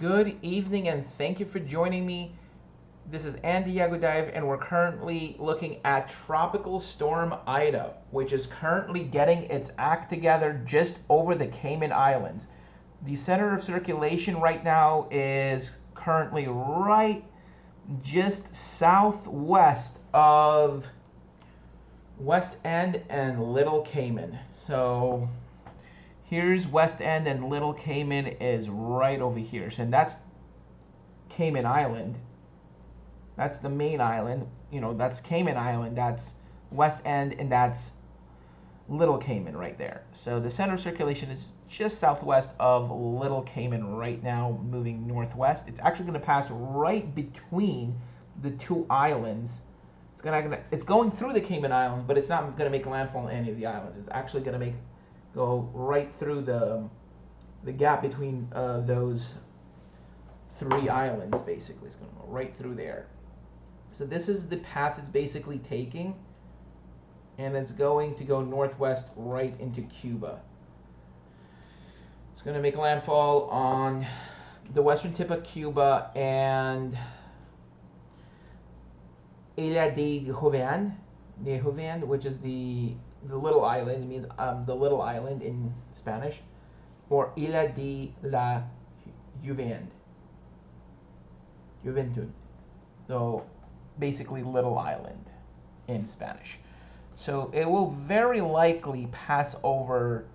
Good evening and thank you for joining me. This is Andy Yagudayev and we're currently looking at Tropical Storm Ida, which is currently getting its act together just over the Cayman Islands. The center of circulation right now is currently right just southwest of West End and Little Cayman. So here's West End and Little Cayman is right over here. So and that's Cayman Island. That's the main island. That's Cayman Island. That's West End and that's Little Cayman right there. So the center of circulation is just southwest of Little Cayman right now, moving northwest. It's actually going to pass right between the two islands. It's going through the Cayman Islands, but it's not going to make landfall on any of the islands. It's actually going to go right through the gap between those three islands. Basically, it's going to go right through there. So this is the path it's basically taking, and it's going to go northwest right into Cuba. It's going to make landfall on the western tip of Cuba and Isla de Joven, which is the little island. It means the little island in Spanish, or Isla de la Juventud. So basically little island in Spanish. So it will very likely pass over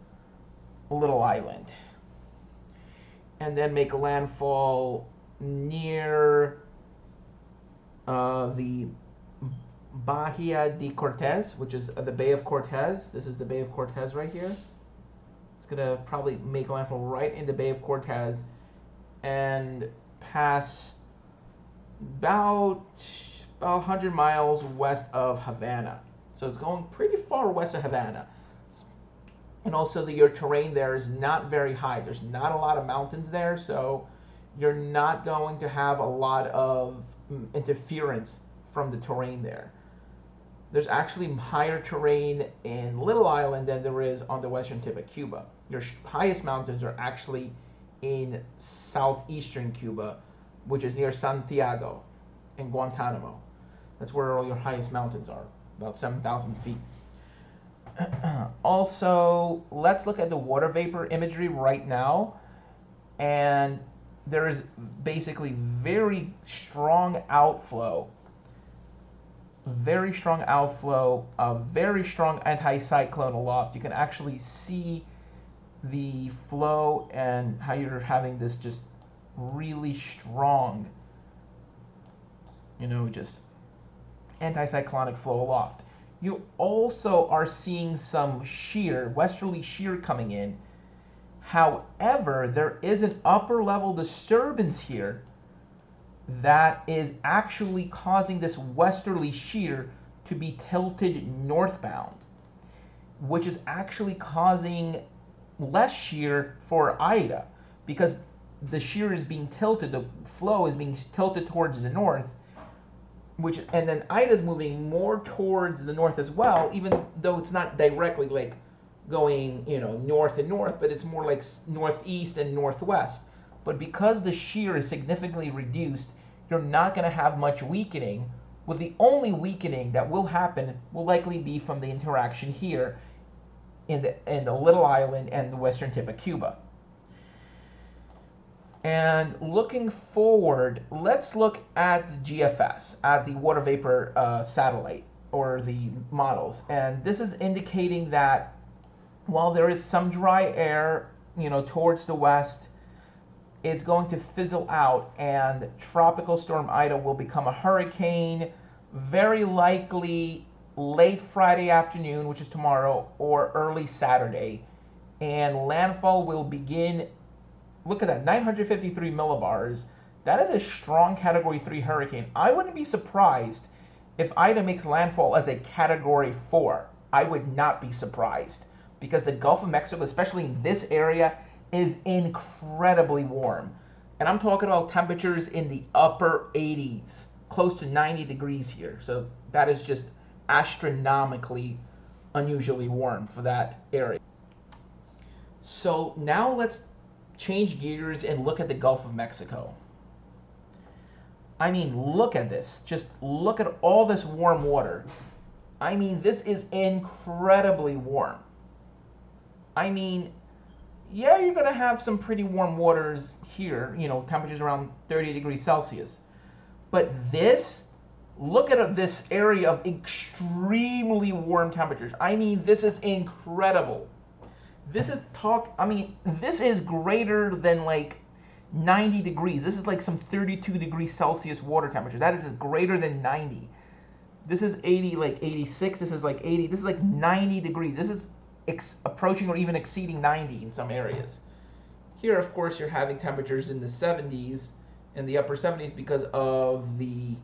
Little Island and then make landfall near the Bahia de Cortez, which is the Bay of Cortez. This is the Bay of Cortez right here. It's going to probably make landfall right in the Bay of Cortez and pass about 100 miles west of Havana. So it's going pretty far west of Havana. And also your terrain there is not very high. There's not a lot of mountains there, so you're not going to have a lot of interference from the terrain there. There's actually higher terrain in Little Island than there is on the western tip of Cuba. Your highest mountains are actually in southeastern Cuba, which is near Santiago and Guantanamo. That's where all your highest mountains are, about 7,000 feet. Also, let's look at the water vapor imagery right now. And there is basically very strong outflow, a very strong anticyclone aloft. You can actually see the flow and how you're having this just really strong, just anticyclonic flow aloft. You also are seeing some westerly shear coming in. However, there is an upper level disturbance here that is actually causing this westerly shear to be tilted northbound, which is actually causing less shear for Ida, because the shear is being tilted, the flow is being tilted towards the north, and then Ida's moving more towards the north as well, even though it's not directly like going, north and north, but it's more like northeast and northwest. But because the shear is significantly reduced, you're not going to have much weakening. With the only weakening that will happen will likely be from the interaction here in the Little Island and the western tip of Cuba. And looking forward, let's look at the GFS, at the water vapor satellite, or the models. And this is indicating that while there is some dry air, towards the west, it's going to fizzle out, and Tropical Storm Ida will become a hurricane, very likely late Friday afternoon, which is tomorrow, or early Saturday. And landfall will begin. Look at that, 953 millibars. That is a strong Category 3 hurricane. I wouldn't be surprised if Ida makes landfall as a Category 4. I would not be surprised, because the Gulf of Mexico, especially in this area, is incredibly warm. And I'm talking about temperatures in the upper 80s, close to 90 degrees here. So that is just astronomically unusually warm for that area. So now let's change gears and look at the Gulf of Mexico. I mean, look at this. Just look at all this warm water. I mean, this is incredibly warm. I mean, yeah, you're going to have some pretty warm waters here, you know, temperatures around 30 degrees Celsius. But this, look at this area of extremely warm temperatures. I mean, this is incredible. This is this is greater than like 90 degrees. This is like some 32 degrees Celsius water temperature. That is greater than 90. This is 80, like 86. This is like 80. This is like 90 degrees. This is approaching or even exceeding 90 in some areas. Here, of course, you're having temperatures in the 70s and the upper 70s because of the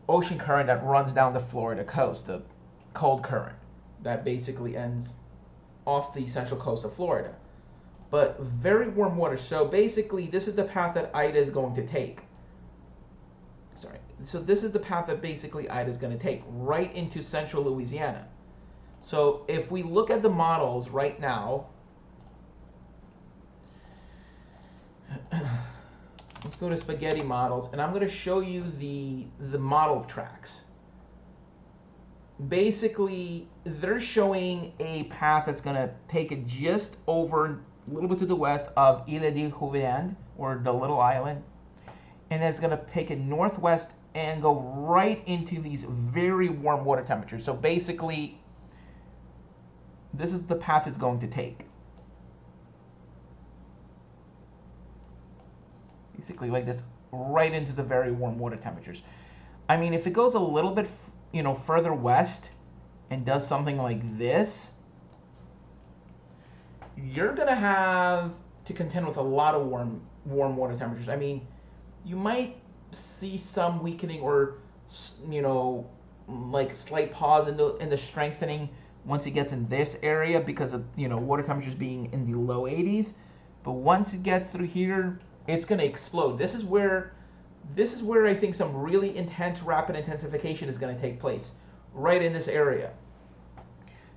ocean current that runs down the Florida coast, the cold current that basically ends off the central coast of Florida. But very warm water. So basically, this is the path that Ida is going to take. Sorry. So this is the path that basically Ida is going to take, right into central Louisiana. So if we look at the models right now, let's go to spaghetti models, and I'm going to show you the model tracks. Basically, they're showing a path that's going to take it just over a little bit to the west of Ile de Jouveland, or the little island, and then it's going to take it northwest and go right into these very warm water temperatures. So basically, this is the path it's going to take. Basically like this, right into the very warm water temperatures. I mean, if it goes a little bit, you know, further west and does something like this, you're gonna have to contend with a lot of warm water temperatures. I mean, you might see some weakening or, you know, like slight pause in the strengthening once it gets in this area because of, you know, water temperatures being in the low 80s. But once it gets through here, it's going to explode. This is where I think some really intense rapid intensification is going to take place, right in this area.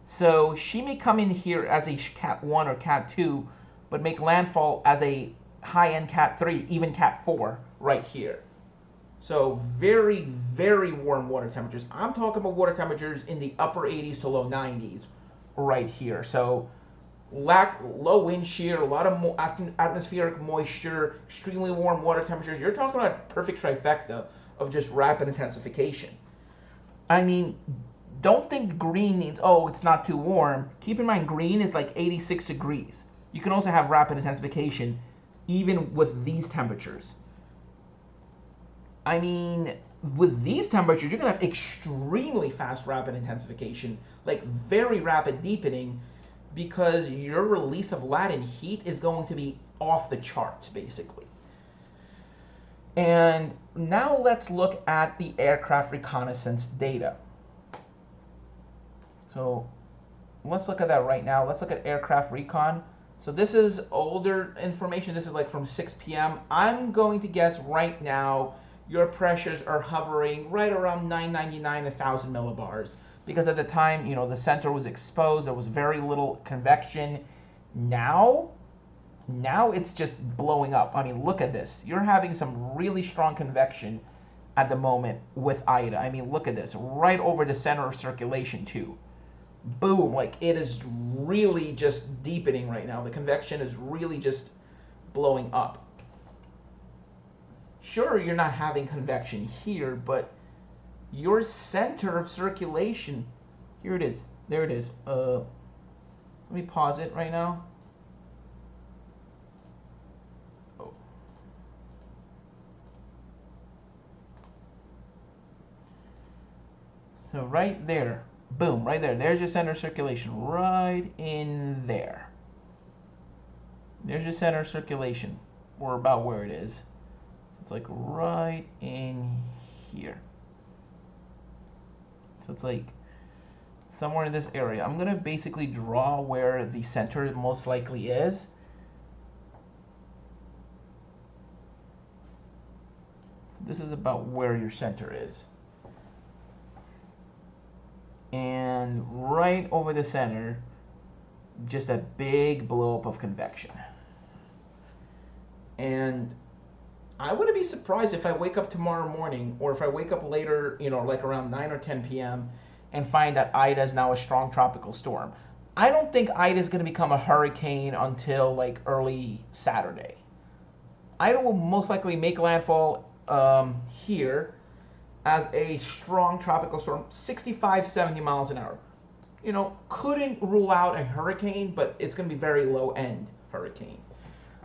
So she may come in here as a Cat 1 or Cat 2, but make landfall as a high-end Cat 3, even Cat 4 right here. So very, very warm water temperatures. I'm talking about water temperatures in the upper 80s to low 90s right here. So low wind shear, a lot of atmospheric moisture, extremely warm water temperatures. You're talking about a perfect trifecta of just rapid intensification. I mean, don't think green means, oh, it's not too warm. Keep in mind, green is like 86 degrees. You can also have rapid intensification even with these temperatures. I mean, with these temperatures, you're going to have extremely fast rapid intensification, like very rapid deepening, because your release of latent heat is going to be off the charts, basically. And now let's look at the aircraft reconnaissance data. So let's look at that right now. Let's look at aircraft recon. So this is older information. This is like from 6 p.m. I'm going to guess right now your pressures are hovering right around 999, 1,000 millibars. Because at the time, you know, the center was exposed. There was very little convection. Now it's just blowing up. I mean, look at this. You're having some really strong convection at the moment with Ida. I mean, look at this. Right over the center of circulation, too. Boom. Like, it is really just deepening right now. The convection is really just blowing up. Sure, you're not having convection here, but your center of circulation, here it is. There it is. Let me pause it right now. Oh. So right there, boom, right there. There's your center of circulation, right in there. There's your center of circulation, or about where it is. It's like right in here. So it's like somewhere in this area. I'm going to basically draw where the center most likely is. This is about where your center is. And right over the center, just a big blow up of convection. And I wouldn't be surprised if I wake up tomorrow morning, or if I wake up later, you know, like around 9 or 10 p.m., and find that Ida is now a strong tropical storm. I don't think Ida is going to become a hurricane until like early Saturday. Ida will most likely make landfall here as a strong tropical storm, 65, 70 miles an hour. You know, couldn't rule out a hurricane, but it's going to be very low end hurricane.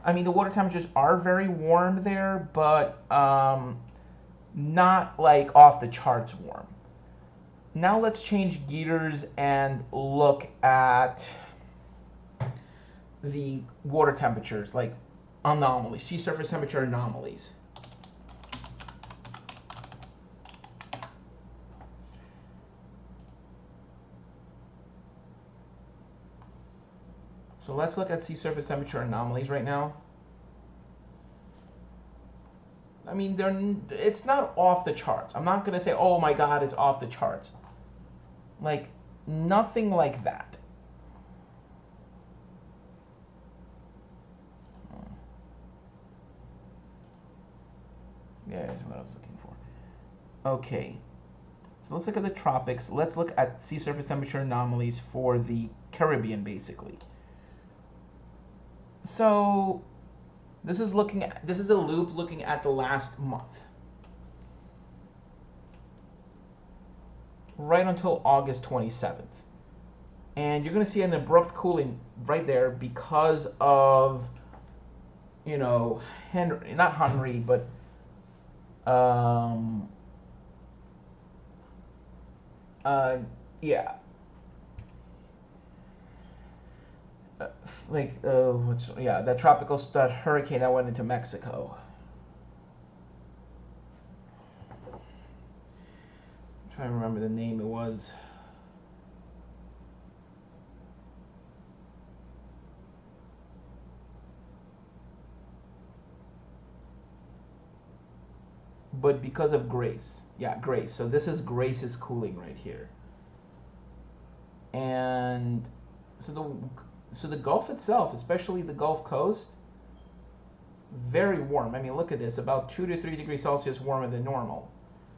I mean, the water temperatures are very warm there, but not like off the charts warm. Now let's change gears and look at the water temperatures, like anomalies, sea surface temperature anomalies. So let's look at sea surface temperature anomalies right now. I mean, it's not off the charts. I'm not going to say, oh my God, it's off the charts. Like, nothing like that. Yeah, that's what I was looking for. Okay. So let's look at the tropics. Let's look at sea surface temperature anomalies for the Caribbean, basically. So this is a loop looking at the last month, right until August 27th. And you're going to see an abrupt cooling right there because of, you know, not Henry, but yeah. That hurricane that went into Mexico. I'm trying to remember the name. It was. But because of Grace. Yeah, Grace. So this is Grace's cooling right here. And so the Gulf itself, especially the Gulf Coast, very warm. I mean, look at this, about 2 to 3 degrees Celsius warmer than normal.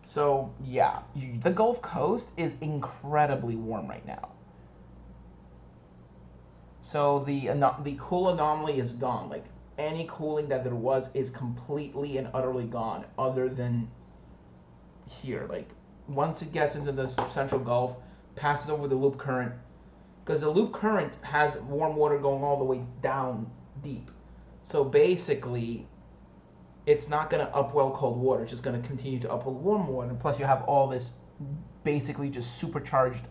So yeah, the Gulf Coast is incredibly warm right now. So the cool anomaly is gone. Like, any cooling that there was is completely and utterly gone, other than here. Like, once it gets into the central Gulf, passes over the loop current, because the loop current has warm water going all the way down deep. So basically, it's not going to upwell cold water. It's just going to continue to upwell warm water. And plus, you have all this basically just supercharged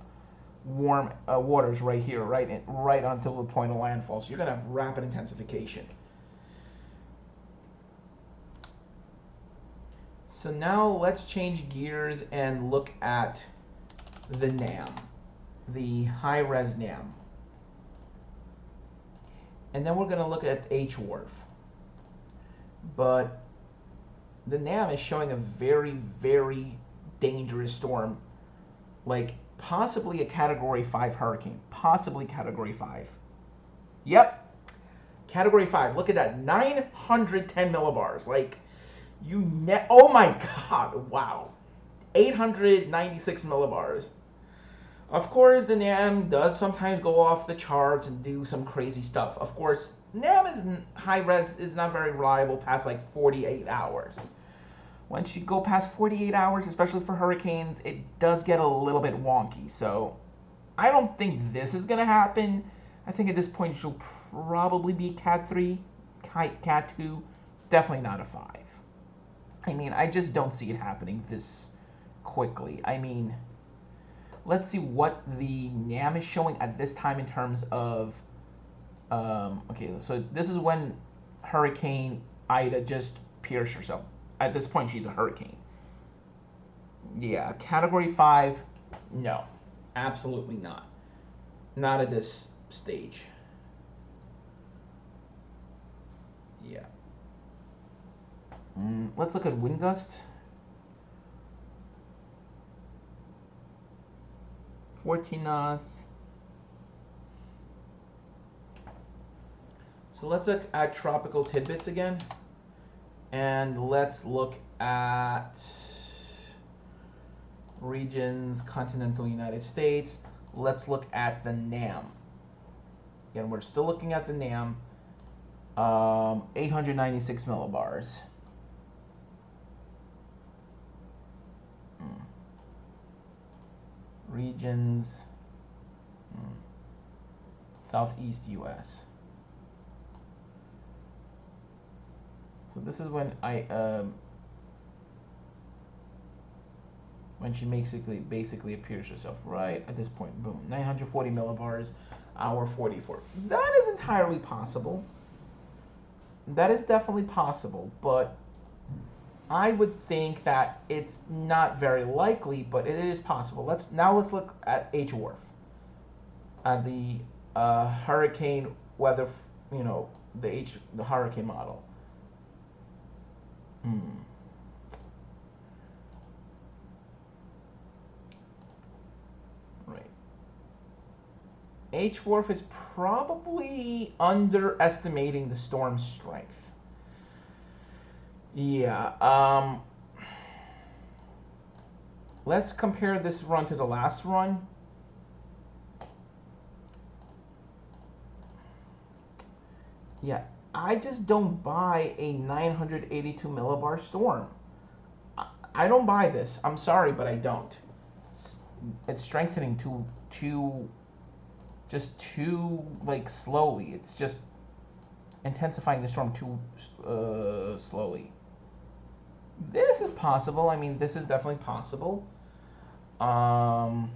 warm waters right here, right until the point of landfall. So you're going to have rapid intensification. So now let's change gears and look at the NAM, the high-res NAM. And then we're going to look at HWRF. But the NAM is showing a very, very dangerous storm, like possibly a Category 5 hurricane, possibly Category 5. Yep, Category 5. Look at that, 910 millibars. Like, oh my God, wow, 896 millibars. Of course, the NAM does sometimes go off the charts and do some crazy stuff. Of course, NAM is high-res is not very reliable past like 48 hours. Once you go past 48 hours, especially for hurricanes, it does get a little bit wonky. So I don't think this is going to happen. I think at this point she'll probably be Cat 3, Cat 2, definitely not a 5. I mean, I just don't see it happening this quickly. I mean, let's see what the NAM is showing at this time in terms of, okay, so this is when Hurricane Ida just pierced herself. At this point, she's a hurricane. Yeah, Category 5, no, absolutely not. Not at this stage. Yeah. Let's look at wind gusts. 14 knots. So let's look at tropical tidbits again. And let's look at regions, continental United States. Let's look at the NAM. Again, we're still looking at the NAM. 896 millibars. Regions, Southeast US. So this is when when she basically appears herself right at this point. Boom, 940 millibars, hour 44. That is entirely possible. That is definitely possible, but I would think that it's not very likely, but it is possible. Let's look at HWRF, at the hurricane weather, the hurricane model. Right. HWRF is probably underestimating the storm's strength. Yeah. Let's compare this run to the last run. Yeah, I just don't buy a 982 millibar storm. I don't buy this. I'm sorry, but I don't. It's strengthening too like slowly. It's just intensifying the storm too slowly. This is possible. I mean, this is definitely possible. However,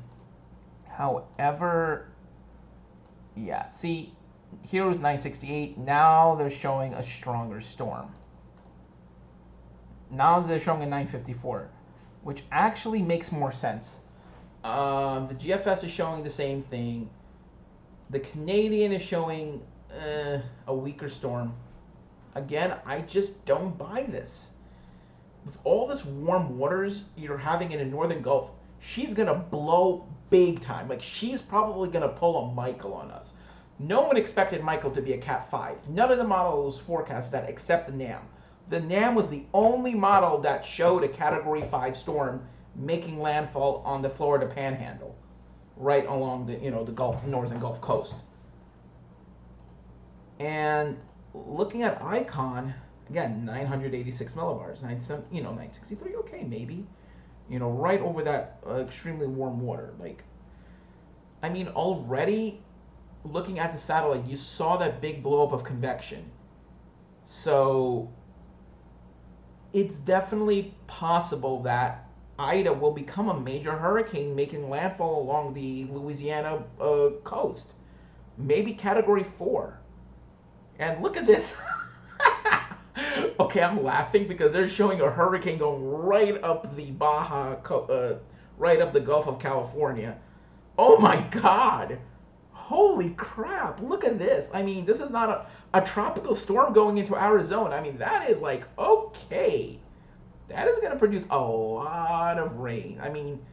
yeah, see, here was 968. Now they're showing a stronger storm. Now they're showing a 954, which actually makes more sense. The GFS is showing the same thing. The Canadian is showing a weaker storm. Again, I just don't buy this. With all this warm waters you're having in the Northern Gulf, she's going to blow big time. Like, she's probably going to pull a Michael on us. No one expected Michael to be a Cat 5. None of the models forecast that except the NAM. The NAM was the only model that showed a Category 5 storm making landfall on the Florida Panhandle, right along the the northern Gulf Coast. And looking at Icon, again, 986 millibars, 963, okay, maybe, right over that extremely warm water. Like, I mean, already looking at the satellite, you saw that big blow up of convection. So it's definitely possible that Ida will become a major hurricane making landfall along the Louisiana coast. Maybe Category 4. And look at this. Okay, I'm laughing because they're showing a hurricane going right up the right up the Gulf of California. Oh my God. Holy crap, look at this. I mean, this is not a tropical storm going into Arizona. I mean, that is like, okay. That is going to produce a lot of rain. I mean,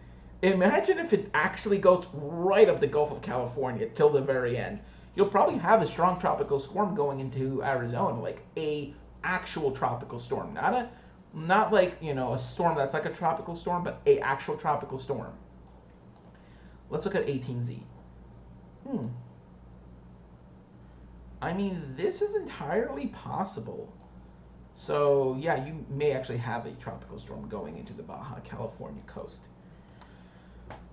imagine if it actually goes right up the Gulf of California till the very end. You'll probably have a strong tropical storm going into Arizona, like a actual tropical storm. Not like, a storm that's like a tropical storm, but a actual tropical storm. Let's look at 18Z. I mean, this is entirely possible. So, yeah, you may actually have a tropical storm going into the Baja California coast.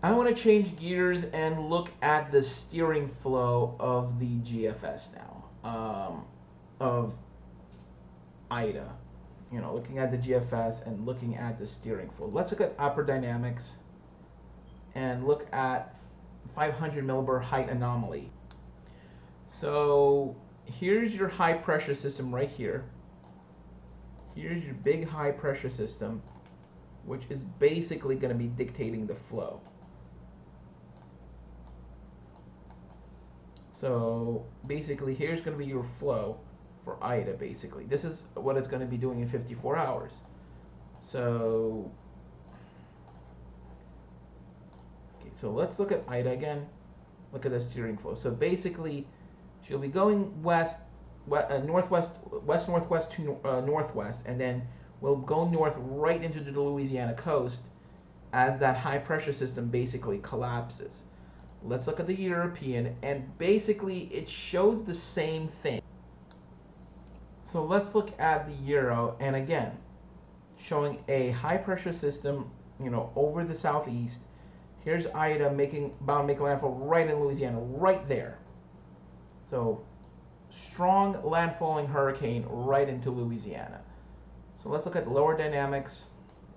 I want to change gears and look at the steering flow of the GFS now, of Ida. Looking at the GFS and looking at the steering flow. Let's look at upper dynamics and look at 500 millibar height anomaly. So here's your high pressure system right here. Here's your big high pressure system, which is basically going to be dictating the flow. So basically here's going to be your flow for Ida, basically. This is what it's going to be doing in 54 hours. So So let's look at Ida again. Look at the steering flow. So basically, she'll be going west, northwest, west-northwest to northwest, and then we'll go north right into the Louisiana coast as that high pressure system basically collapses. Let's look at the European, and basically it shows the same thing. So let's look at the Euro, and again, showing a high pressure system, over the southeast. Here's Ida bound to make landfall right in Louisiana, right there. So strong landfalling hurricane right into Louisiana. So let's look at lower dynamics,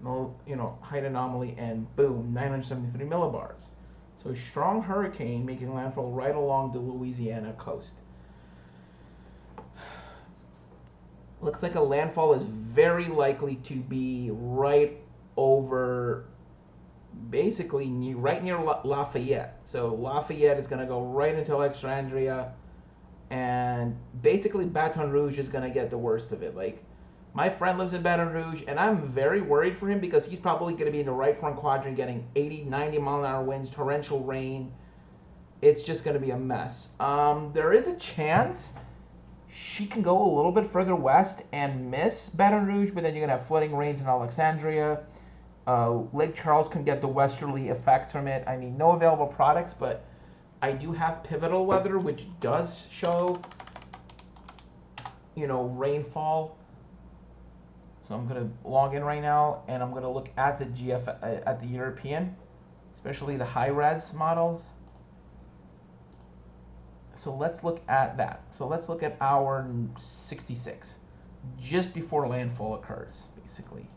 height anomaly, and boom, 973 millibars. So strong hurricane making landfall right along the Louisiana coast. Looks like a landfall is very likely to be right over, basically right near Lafayette. So Lafayette is going to go right into Alexandria, and basically Baton Rouge is going to get the worst of it. Like, my friend lives in Baton Rouge, and I'm very worried for him because he's probably going to be in the right front quadrant getting 80, 90 mile an hour winds, torrential rain. It's just going to be a mess. There is a chance she can go a little bit further west and miss Baton Rouge, but then you're going to have flooding rains in Alexandria. Lake Charles can get the westerly effects from it. I mean, no available products, but I do have pivotal weather, which does show, rainfall. So I'm going to log in right now, and I'm going to look at the at the European, especially the high-res models. So let's look at that. So let's look at hour 66, just before landfall occurs, basically.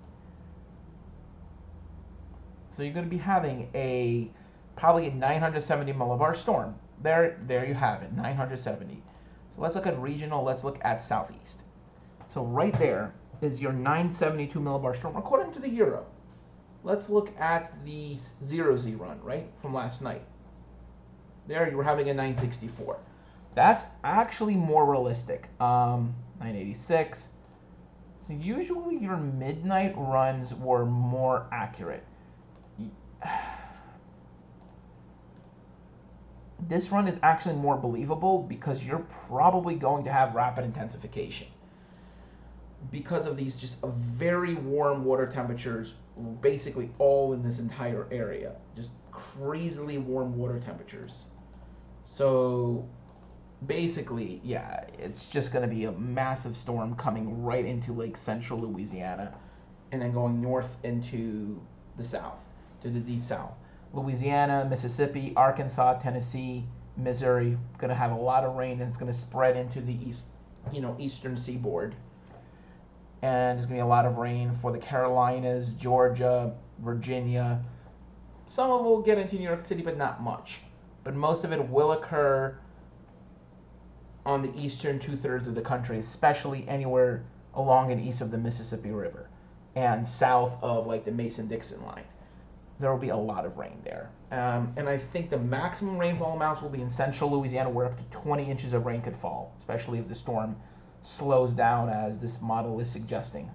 So you're going to be having probably a 970 millibar storm. There you have it, 970. So let's look at regional. Let's look at southeast. So right there is your 972 millibar storm according to the Euro. Let's look at the 0Z run, right, from last night. There you were having a 964. That's actually more realistic. 986. So usually your midnight runs were more accurate. This run is actually more believable because you're probably going to have rapid intensification because of these just very warm water temperatures, basically all in this entire area, just crazily warm water temperatures. So basically, yeah, it's just going to be a massive storm coming right into Lake Central Louisiana and then going north into the south, to the deep south. Louisiana, Mississippi, Arkansas, Tennessee, Missouri, going to have a lot of rain, and it's going to spread into the eastern seaboard. And there's going to be a lot of rain for the Carolinas, Georgia, Virginia. Some of it will get into New York City, but not much. But most of it will occur on the eastern two-thirds of the country, especially anywhere along and east of the Mississippi River and south of like the Mason-Dixon line. There will be a lot of rain there. And I think the maximum rainfall amounts will be in central Louisiana, where up to 20 inches of rain could fall, especially if the storm slows down as this model is suggesting.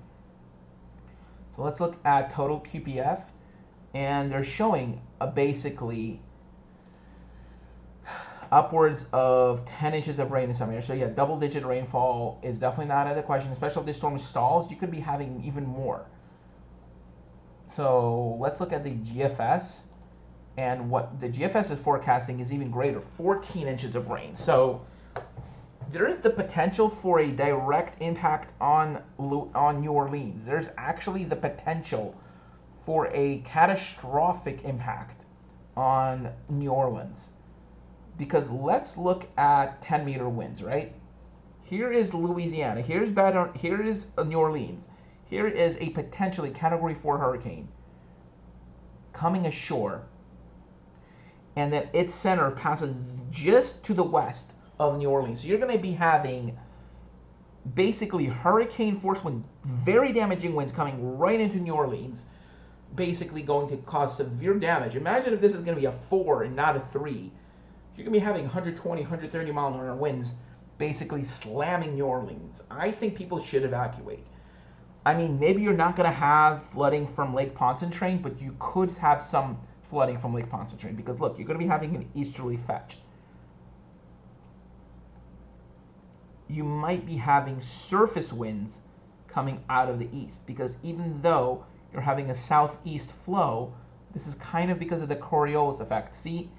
So let's look at total QPF, and they're showing basically upwards of 10 inches of rain in some areas. So yeah, double-digit rainfall is definitely not out of the question, especially if this storm stalls. You could be having even more. So let's look at the GFS, and what the GFS is forecasting is even greater, 14 inches of rain. So there is the potential for a direct impact on New Orleans. There's actually the potential for a catastrophic impact on New Orleans. Because let's look at 10-meter winds, right? Here is Louisiana. Here is New Orleans. Here is a potentially Category 4 hurricane coming ashore, and then its center passes just to the west of New Orleans. So you're going to be having basically hurricane force wind, very damaging winds coming right into New Orleans, basically going to cause severe damage. Imagine if this is going to be a 4 and not a 3. You're going to be having 120, 130 mile an hour winds basically slamming New Orleans. I think people should evacuate. I mean, maybe you're not going to have flooding from Lake Pontchartrain, but you could have some flooding from Lake Pontchartrain because, look, you're going to be having an easterly fetch. you might be having surface winds coming out of the east, because even though you're having a southeast flow, this is kind of because of the Coriolis effect. See,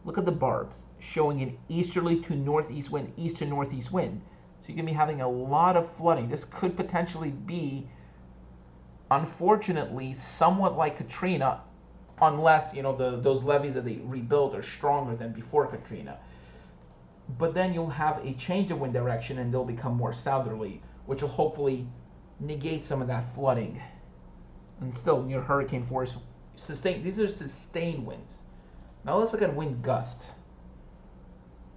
look at the barbs showing an easterly to northeast wind, east to northeast wind. So you're going to be having a lot of flooding. This could potentially be, unfortunately, somewhat like Katrina, unless, you know, those levees that they rebuild are stronger than before Katrina. But then you'll have a change of wind direction and they'll become more southerly, which will hopefully negate some of that flooding. And still near hurricane force, these are sustained winds. Now let's look at wind gusts.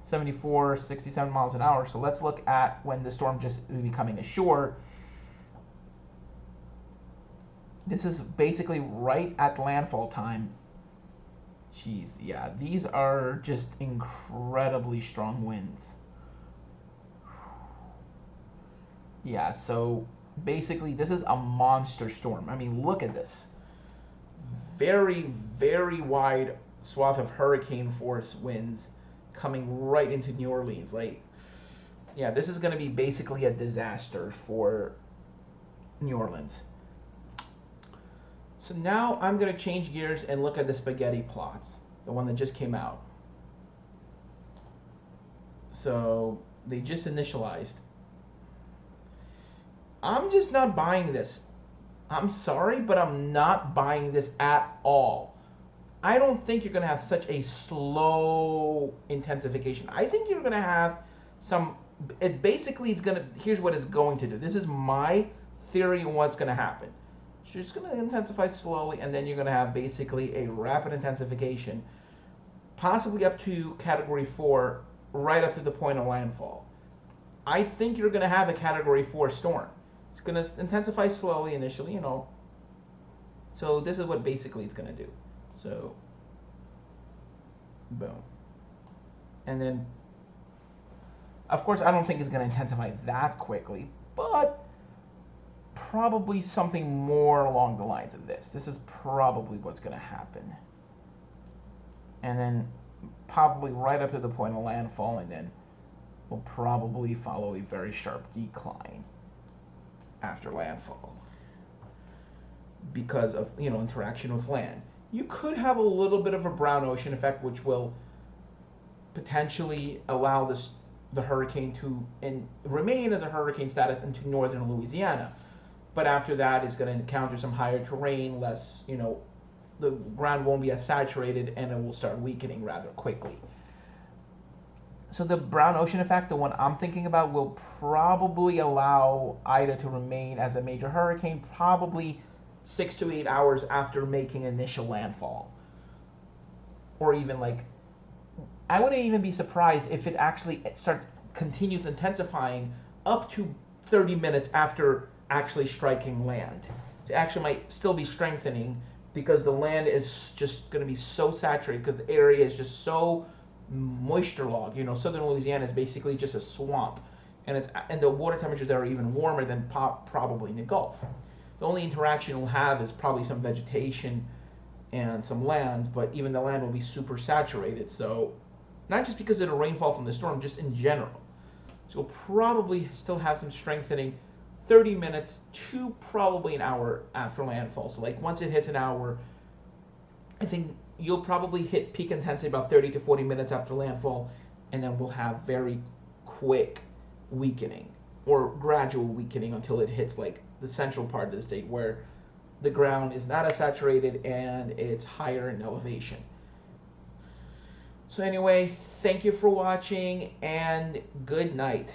74, 67 miles an hour. So let's look at when the storm just will be coming ashore. This is basically right at landfall time. Jeez, yeah, these are just incredibly strong winds. Yeah, so basically this is a monster storm. I mean, look at this. Very, very wide swath of hurricane force winds coming right into New Orleans. Like, yeah, this is going to be basically a disaster for New Orleans. So now I'm going to change gears and look at the spaghetti plots, the one that just came out. So they just initialized. I'm just not buying this. I'm sorry, but I'm not buying this at all. I don't think you're going to have such a slow intensification. I think you're going to have some, it's going to, here's what it's going to do. This is my theory on what's going to happen. It's just going to intensify slowly, and then you're going to have basically a rapid intensification, possibly up to Category 4, right up to the point of landfall. I think you're going to have a Category 4 storm. It's going to intensify slowly initially, you know. So this is what basically it's going to do. So, boom. And then, of course, I don't think it's going to intensify that quickly, but probably something more along the lines of this. This is probably what's going to happen. And then probably right up to the point of landfall, and then we'll probably follow a very sharp decline after landfall because of, you know, interaction with land. You could have a little bit of a brown ocean effect, which will potentially allow the hurricane to remain as a hurricane status into northern Louisiana. But after that, it's going to encounter some higher terrain, less, you know, the ground won't be as saturated, and it will start weakening rather quickly. So the brown ocean effect, the one I'm thinking about, will probably allow Ida to remain as a major hurricane, probably 6 to 8 hours after making initial landfall. Or even like, I wouldn't even be surprised if it actually continues intensifying up to 30 minutes after actually striking land. It actually might still be strengthening because the land is just going to be so saturated because the area is just so moisture logged. You know, southern Louisiana is basically just a swamp, and the water temperatures there are even warmer than probably in the Gulf. The only interaction we'll have is probably some vegetation and some land, but even the land will be super saturated. So not just because of the rainfall from the storm, just in general. So we'll probably still have some strengthening 30 minutes to probably an hour after landfall. So like once it hits an hour, I think you'll probably hit peak intensity about 30 to 40 minutes after landfall, and then we'll have very quick weakening or gradual weakening until it hits like the central part of the state where the ground is not as saturated and it's higher in elevation. So anyway, thank you for watching and good night.